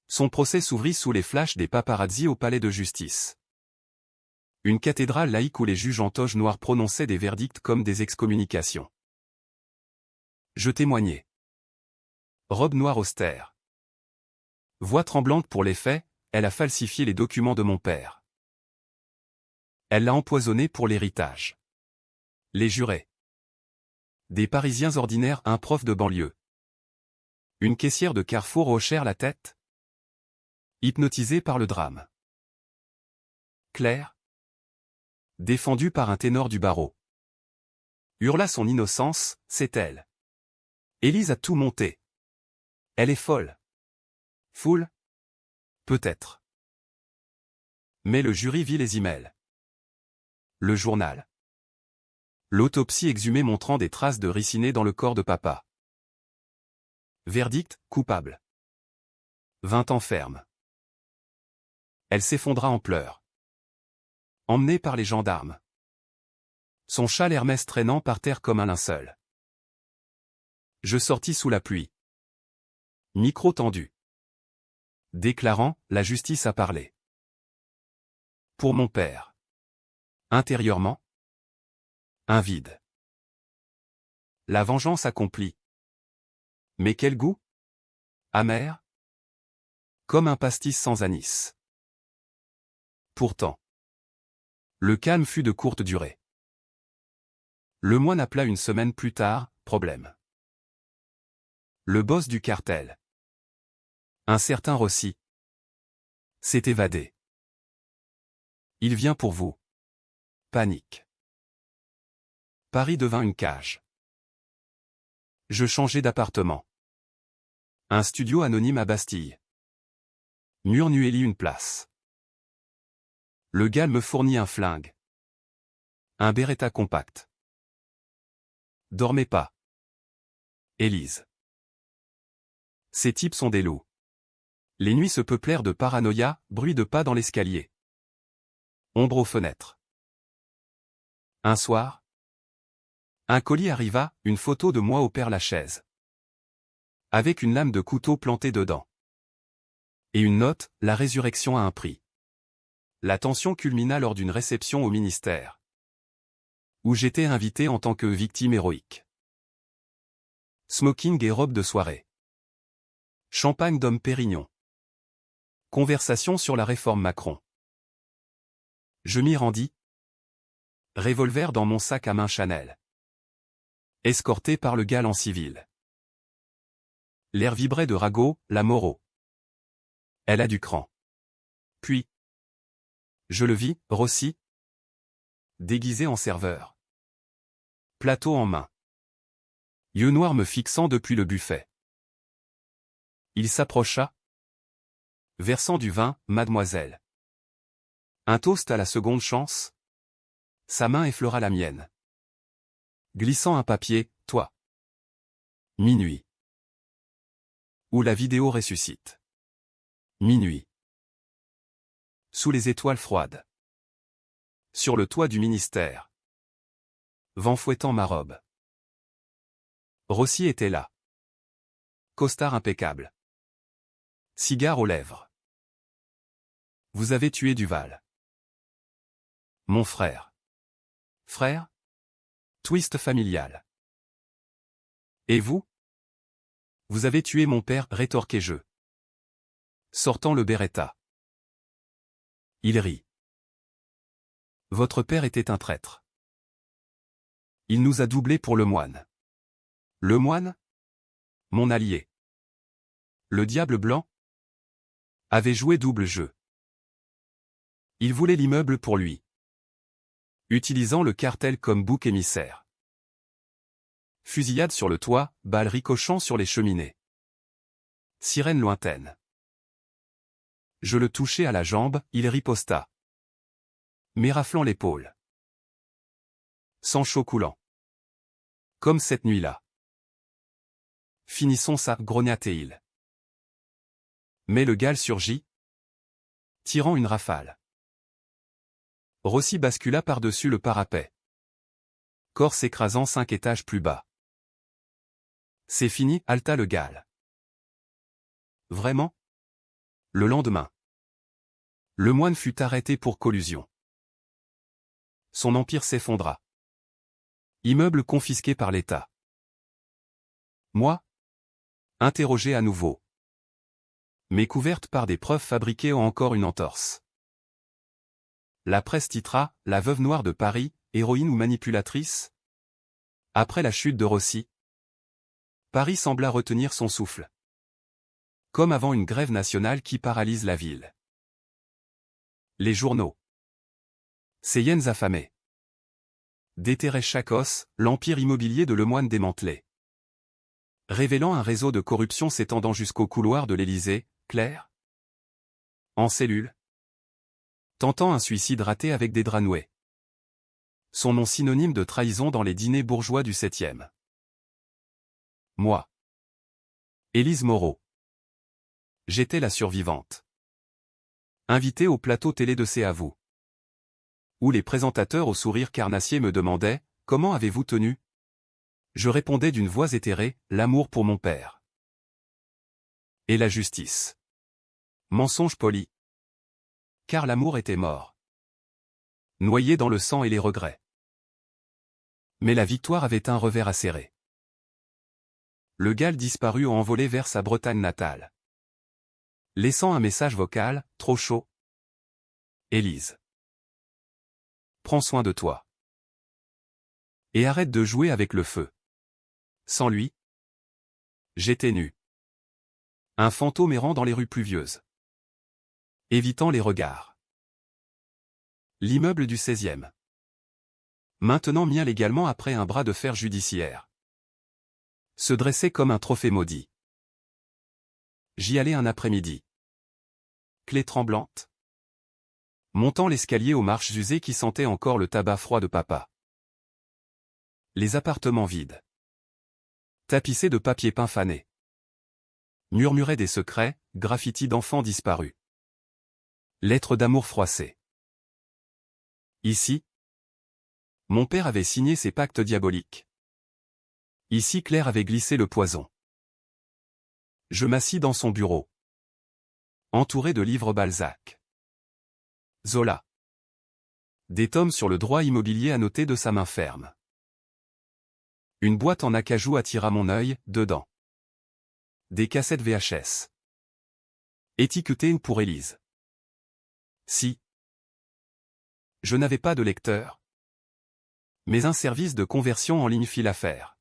Son procès s'ouvrit sous les flashs des paparazzi au palais de justice. Une cathédrale laïque où les juges en toge noire prononçaient des verdicts comme des excommunications. Je témoignais. Robe noire austère. Voix tremblante pour les faits, elle a falsifié les documents de mon père. Elle l'a empoisonné pour l'héritage. Les jurés. Des Parisiens ordinaires, un prof de banlieue. Une caissière de Carrefour hochèrent la tête. Hypnotisée par le drame. Claire, défendue par un ténor du barreau, hurla son innocence, c'est elle. Élise a tout monté. Elle est folle. Foule? Peut-être. Mais le jury vit les emails. Le journal. L'autopsie exhumée montrant des traces de riciné dans le corps de papa. Verdict, coupable. 20 ans ferme. Elle s'effondra en pleurs. Emmenée par les gendarmes. Son châle Hermès traînant par terre comme un linceul. Je sortis sous la pluie. Micro tendu. Déclarant, la justice a parlé. Pour mon père. Intérieurement. Un vide. La vengeance accomplie. Mais quel goût? Amer? Comme un pastis sans anis. Pourtant. Le calme fut de courte durée. Le moine appela une semaine plus tard, problème. Le boss du cartel. Un certain Rossi. S'est évadé. Il vient pour vous. Panique. Paris devint une cage. Je changeai d'appartement. Un studio anonyme à Bastille. Mur Nueli une place. Le GAL me fournit un flingue. Un Beretta compact. Dormez pas. Élise. Ces types sont des loups. Les nuits se peuplèrent de paranoïa, bruit de pas dans l'escalier. Ombre aux fenêtres. Un soir, un colis arriva, une photo de moi au Père-Lachaise. Avec une lame de couteau plantée dedans. Et une note, la résurrection a un prix. La tension culmina lors d'une réception au ministère. Où j'étais invité en tant que victime héroïque. Smoking et robe de soirée. Champagne d'homme Pérignon. Conversation sur la réforme Macron. Je m'y rendis. Revolver dans mon sac à main Chanel. Escorté par le GAL en civil. L'air vibrait de Rago, la Moreau. Elle a du cran. Puis. Je le vis, Rossi. Déguisé en serveur. Plateau en main. Yeux noirs me fixant depuis le buffet. Il s'approcha. Versant du vin, mademoiselle. Un toast à la seconde chance. Sa main effleura la mienne. Glissant un papier, toi. Minuit. Où la vidéo ressuscite. Minuit. Sous les étoiles froides. Sur le toit du ministère. Vent fouettant ma robe. Rossi était là. Costard impeccable. Cigare aux lèvres. Vous avez tué Duval. Mon frère. Frère? Twist familial. Et vous? Vous avez tué mon père, rétorquai-je. Sortant le Beretta. Il rit. Votre père était un traître. Il nous a doublés pour le moine. Le moine? Mon allié. Le diable blanc? Avait joué double jeu. Il voulait l'immeuble pour lui. Utilisant le cartel comme bouc émissaire. Fusillade sur le toit, balles ricochant sur les cheminées. Sirène lointaine. Je le touchai à la jambe, il riposta. M'éraflant l'épaule. Sang chaud coulant. Comme cette nuit-là. Finissons ça, grogna-t-il. Mais le Gal surgit, tirant une rafale. Rossi bascula par-dessus le parapet. Corps s'écrasant 5 étages plus bas. C'est fini, halta le Gal. Vraiment? Le lendemain. Le moine fut arrêté pour collusion. Son empire s'effondra. Immeuble confisqué par l'État. Moi? Interrogé à nouveau. Mais couverte par des preuves fabriquées ont encore une entorse. La presse titra, la veuve noire de Paris, héroïne ou manipulatrice? Après la chute de Rossi, Paris sembla retenir son souffle. Comme avant une grève nationale qui paralyse la ville. Les journaux. Ces hyènes affamées. Déterraient chaque os, l'empire immobilier de Lemoine démantelé. Révélant un réseau de corruption s'étendant jusqu'au couloir de l'Élysée, Claire? En cellule. Tentant un suicide raté avec des draps noués. Son nom synonyme de trahison dans les dîners bourgeois du 7e. Moi. Élise Moreau. J'étais la survivante. Invitée au plateau télé de C'est à vous. Où les présentateurs au sourire carnassier me demandaient « Comment avez-vous tenu ?» Je répondais d'une voix éthérée « L'amour pour mon père. » Et la justice. Mensonge poli. Car l'amour était mort. Noyé dans le sang et les regrets. Mais la victoire avait un revers acéré. Le Gal disparut ou envolé vers sa Bretagne natale. Laissant un message vocal, trop chaud. Élise. Prends soin de toi. Et arrête de jouer avec le feu. Sans lui, j'étais nu. Un fantôme errant dans les rues pluvieuses. Évitant les regards. L'immeuble du 16e. Maintenant mien légalement après un bras de fer judiciaire. Se dressait comme un trophée maudit. J'y allais un après-midi. Clé tremblante. Montant l'escalier aux marches usées qui sentaient encore le tabac froid de papa. Les appartements vides. Tapissés de papier peint fané. Murmuraient des secrets, graffitis d'enfants disparus. Lettres d'amour froissées. Ici, mon père avait signé ses pactes diaboliques. Ici Claire avait glissé le poison. Je m'assis dans son bureau. Entouré de livres Balzac. Zola. Des tomes sur le droit immobilier annotés de sa main ferme. Une boîte en acajou attira mon œil, dedans. Des cassettes VHS. Étiquetées pour Élise. Si. Je n'avais pas de lecteur. Mais un service de conversion en ligne fit l'affaire.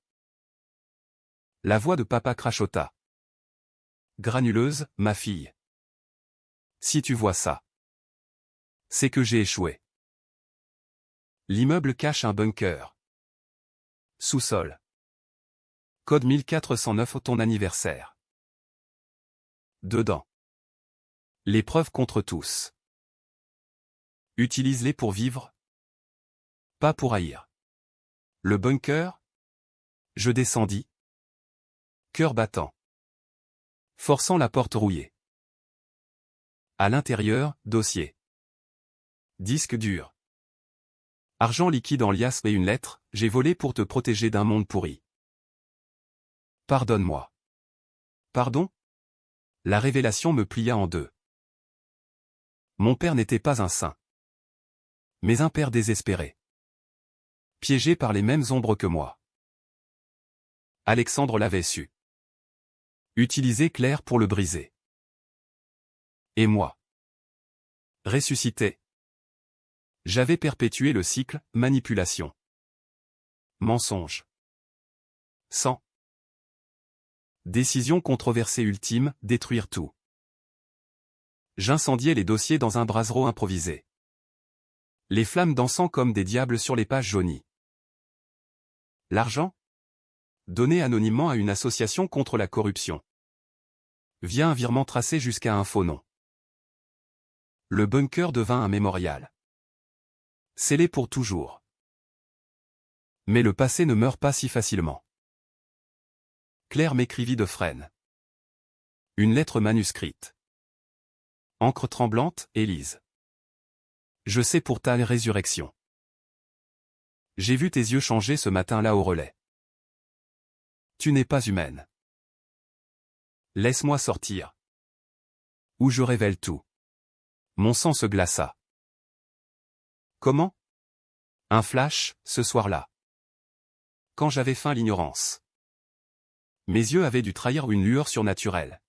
La voix de papa crachota. Granuleuse, ma fille. Si tu vois ça. C'est que j'ai échoué. L'immeuble cache un bunker. Sous-sol. Code 1409 au ton anniversaire. Dedans. Les preuves contre tous. Utilise-les pour vivre. Pas pour haïr. Le bunker. Je descendis. Cœur battant. Forçant la porte rouillée. À l'intérieur, dossier. Disque dur. Argent liquide en liasse et une lettre, j'ai volé pour te protéger d'un monde pourri. Pardonne-moi. Pardon? La révélation me plia en deux. Mon père n'était pas un saint. Mais un père désespéré. Piégé par les mêmes ombres que moi. Alexandre l'avait su. Utiliser Claire pour le briser. Et moi. Ressuscité. J'avais perpétué le cycle, manipulation. Mensonge. Sang. Décision controversée ultime, détruire tout. J'incendiais les dossiers dans un brasero improvisé. Les flammes dansant comme des diables sur les pages jaunies. L'argent? Donné anonymement à une association contre la corruption. Via un virement tracé jusqu'à un faux nom. Le bunker devint un mémorial. Scellé pour toujours. Mais le passé ne meurt pas si facilement. Claire m'écrivit de Fresnes. Une lettre manuscrite. Encre tremblante, Élise. Je sais pour ta résurrection. J'ai vu tes yeux changer ce matin-là au relais. Tu n'es pas humaine. Laisse-moi sortir. Ou je révèle tout. Mon sang se glaça. Comment? Un flash, ce soir-là. Quand j'avais faim l'ignorance. Mes yeux avaient dû trahir une lueur surnaturelle.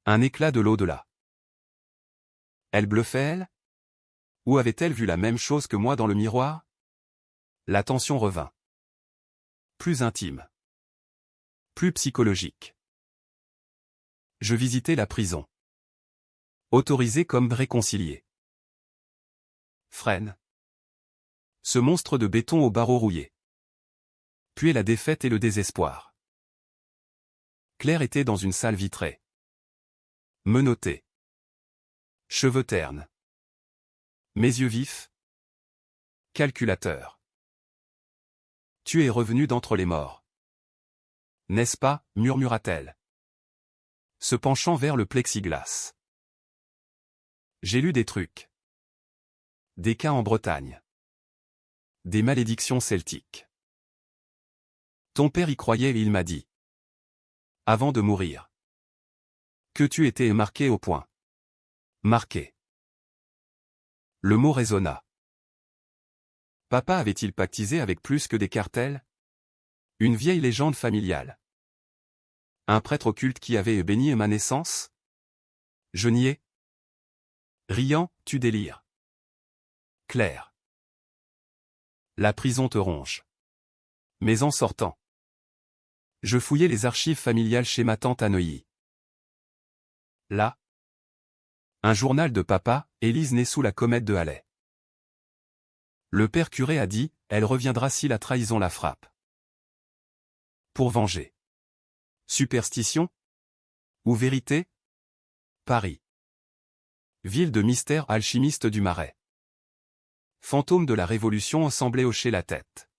Un éclat de l'au-delà. Elle bluffait, elle? Ou avait-elle vu la même chose que moi dans le miroir? La tension revint. Plus intime. Plus psychologique. Je visitais la prison. Autorisé comme réconcilié. Fresnes. Ce monstre de béton aux barreaux rouillés. Puis la défaite et le désespoir. Claire était dans une salle vitrée. Menottée. Cheveux ternes. Mes yeux vifs. Calculateur. Tu es revenu d'entre les morts. N'est-ce pas, murmura-t-elle. Se penchant vers le plexiglas. J'ai lu des trucs. Des cas en Bretagne. Des malédictions celtiques. Ton père y croyait et il m'a dit. Avant de mourir. Que tu étais marqué au point. Marqué. Le mot résonna. Papa avait-il pactisé avec plus que des cartels? Une vieille légende familiale. Un prêtre occulte qui avait béni ma naissance? Je niais. Riant, tu délires. Claire. La prison te ronge. Mais en sortant. Je fouillais les archives familiales chez ma tante à Neuilly. Là. Un journal de papa, Élise née sous la comète de Halley. Le père curé a dit, elle reviendra si la trahison la frappe. Pour venger. Superstition? Ou vérité? Paris. Ville de mystère alchimiste du Marais. Fantôme de la Révolution semblait hocher la tête.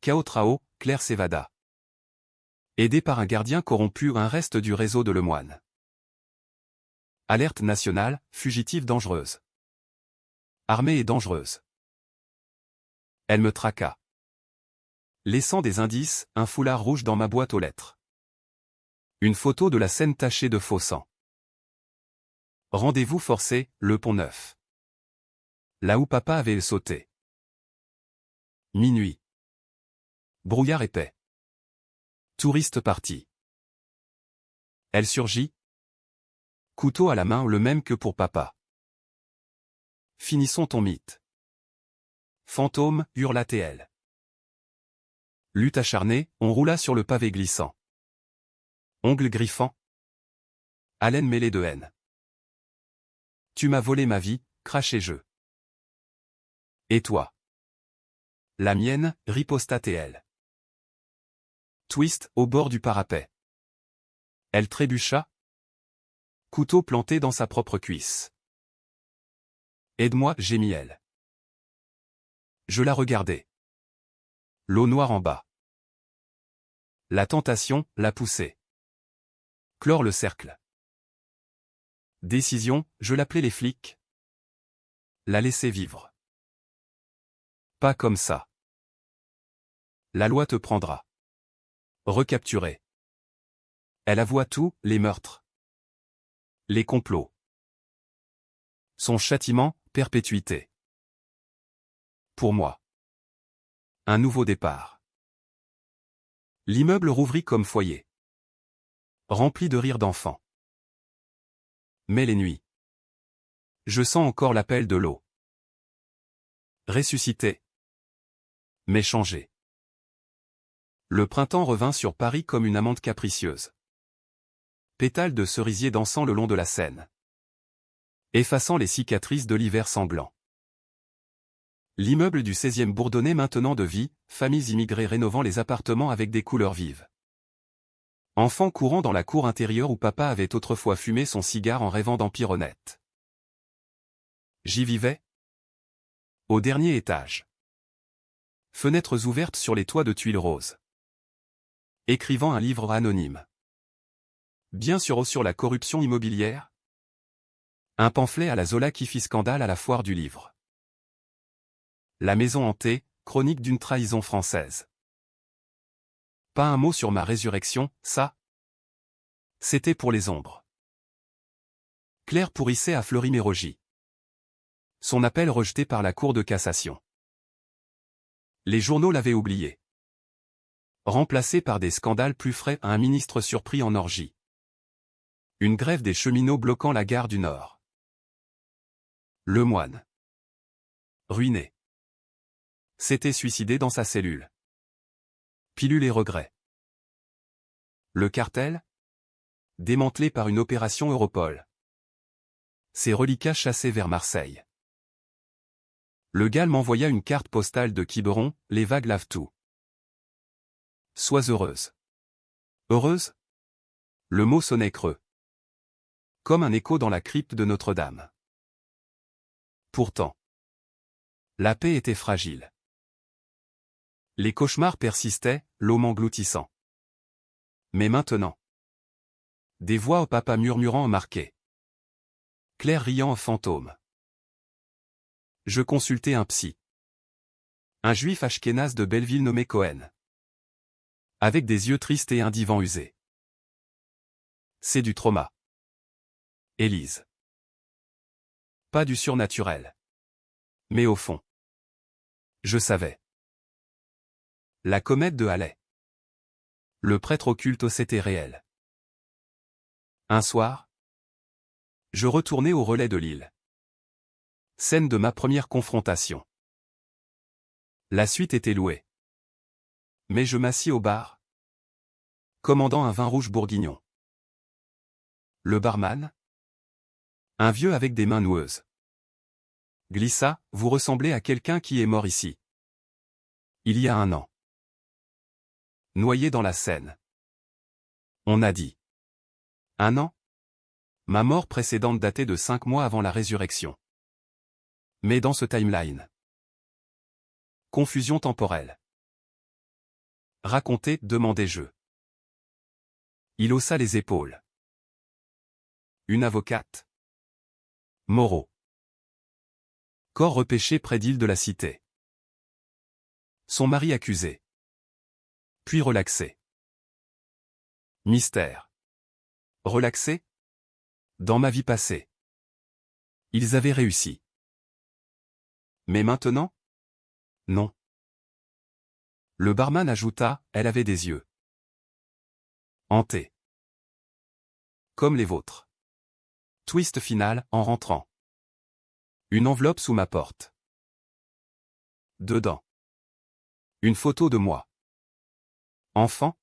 Cao Trao, Claire s'évada. Aidé par un gardien corrompu, un reste du réseau de Lemoine. Alerte nationale, fugitive dangereuse. Armée et dangereuse. Elle me traqua. Laissant des indices, un foulard rouge dans ma boîte aux lettres. Une photo de la scène tachée de faux sang. Rendez-vous forcé, le Pont-Neuf. Là où papa avait sauté. Minuit. Brouillard épais. Touriste parti. Elle surgit. Couteau à la main, le même que pour papa. Finissons ton mythe. Fantôme, hurla-t-elle. Lutte acharnée, on roula sur le pavé glissant. Ongles griffants. Haleine mêlée de haine. Tu m'as volé ma vie, craché-je. Et toi? La mienne, riposta-t-elle. Twist, au bord du parapet. Elle trébucha. Couteau planté dans sa propre cuisse. Aide-moi, gémit-elle. Je la regardais. L'eau noire en bas. La tentation, la poussée. Clore le cercle. Décision, je l'appelais les flics. La laisser vivre. Pas comme ça. La loi te prendra. Recapturé. Elle avoua tout, les meurtres. Les complots. Son châtiment, perpétuité. Pour moi. Un nouveau départ. L'immeuble rouvrit comme foyer. Rempli de rires d'enfants. Mais les nuits. Je sens encore l'appel de l'eau. Ressuscité. Mais changé. Le printemps revint sur Paris comme une amante capricieuse. Pétales de cerisier dansant le long de la Seine. Effaçant les cicatrices de l'hiver sanglant. L'immeuble du 16e bourdonnait maintenant de vie, familles immigrées rénovant les appartements avec des couleurs vives. Enfants courant dans la cour intérieure où papa avait autrefois fumé son cigare en rêvant d'empire honnête. J'y vivais. Au dernier étage. Fenêtres ouvertes sur les toits de tuiles roses. Écrivant un livre anonyme. Bien sûr sur la corruption immobilière. Un pamphlet à la Zola qui fit scandale à la foire du livre. La maison hantée, chronique d'une trahison française. Pas un mot sur ma résurrection, ça. C'était pour les ombres. Claire pourrissait à Fleury-Mérogis. Son appel rejeté par la Cour de cassation. Les journaux l'avaient oublié. Remplacé par des scandales plus frais à un ministre surpris en orgie. Une grève des cheminots bloquant la gare du Nord. Le moine. Ruiné. S'était suicidé dans sa cellule. Pilule et regret. Le cartel. Démantelé par une opération Europol. Ses reliquats chassés vers Marseille. Le gars m'envoya une carte postale de Quiberon, les vagues lavent tout. Sois heureuse. Heureuse? Le mot sonnait creux. Comme un écho dans la crypte de Notre-Dame. Pourtant. La paix était fragile. Les cauchemars persistaient, l'eau m'engloutissant. Mais maintenant. Des voix au papa murmurant en marqué. Claire riant en fantôme. Je consultai un psy. Un juif ashkénaze de Belleville nommé Cohen. Avec des yeux tristes et un divan usé. C'est du trauma. Élise. Pas du surnaturel. Mais au fond. Je savais. La comète de Halley. Le prêtre occulte c'était réel. Un soir. Je retournai au relais de l'île. Scène de ma première confrontation. La suite était louée. Mais je m'assis au bar. Commandant un vin rouge bourguignon. Le barman. Un vieux avec des mains noueuses. Glissa, vous ressemblez à quelqu'un qui est mort ici. Il y a 1 an. Noyé dans la Seine. On a dit. 1 an? Ma mort précédente datait de 5 mois avant la résurrection. Mais dans ce timeline. Confusion temporelle. Racontez, demandai-je. Il haussa les épaules. Une avocate. Moreau. Corps repêché près d'île de la Cité. Son mari accusé. Puis relaxé. Mystère. Relaxé? Dans ma vie passée. Ils avaient réussi. Mais maintenant? Non. Le barman ajouta, elle avait des yeux. Hantés. Comme les vôtres. Twist final, en rentrant. Une enveloppe sous ma porte. Dedans. Une photo de moi. Enfant?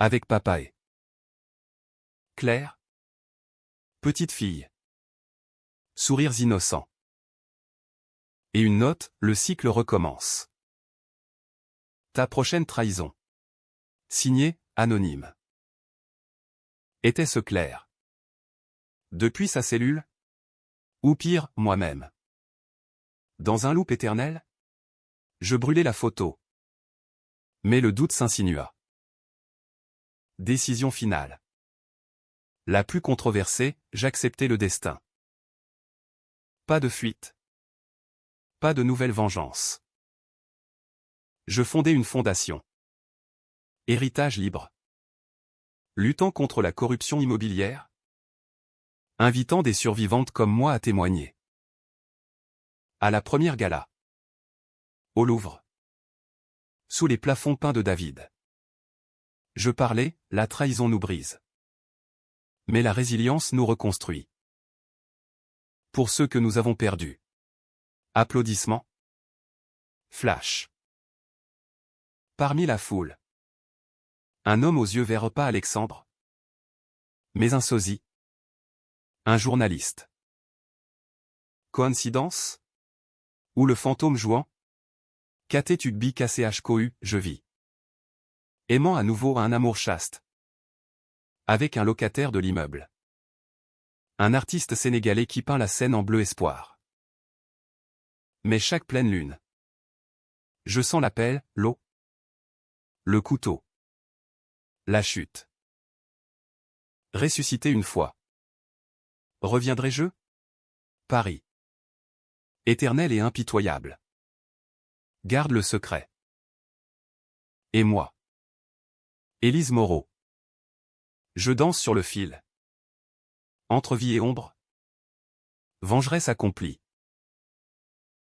Avec papa et Claire? Petite fille. Sourires innocents. Et une note, le cycle recommence. Ta prochaine trahison. Signé, anonyme. Était-ce clair? Depuis sa cellule? Ou pire, moi-même. Dans un loop éternel? Je brûlai la photo. Mais le doute s'insinua. Décision finale. La plus controversée, j'acceptais le destin. Pas de fuite. Pas de nouvelle vengeance. Je fondai une fondation. Héritage libre. Luttant contre la corruption immobilière. Invitant des survivantes comme moi à témoigner. À la première gala. Au Louvre. Sous les plafonds peints de David. Je parlais, la trahison nous brise. Mais la résilience nous reconstruit. Pour ceux que nous avons perdus. Applaudissements. Flash. Parmi la foule. Un homme aux yeux verts, pas Alexandre. Mais un sosie. Un journaliste. Coïncidence? Ou le fantôme jouant? KT KCHKU, je vis. Aimant à nouveau un amour chaste. Avec un locataire de l'immeuble. Un artiste sénégalais qui peint la scène en bleu espoir. Mais chaque pleine lune. Je sens l'appel, l'eau. Le couteau. La chute. Ressuscité une fois. Reviendrai-je? Paris. Éternel et impitoyable. Garde le secret. Et moi. Élise Moreau. Je danse sur le fil. Entre vie et ombre. Vengeresse accomplie.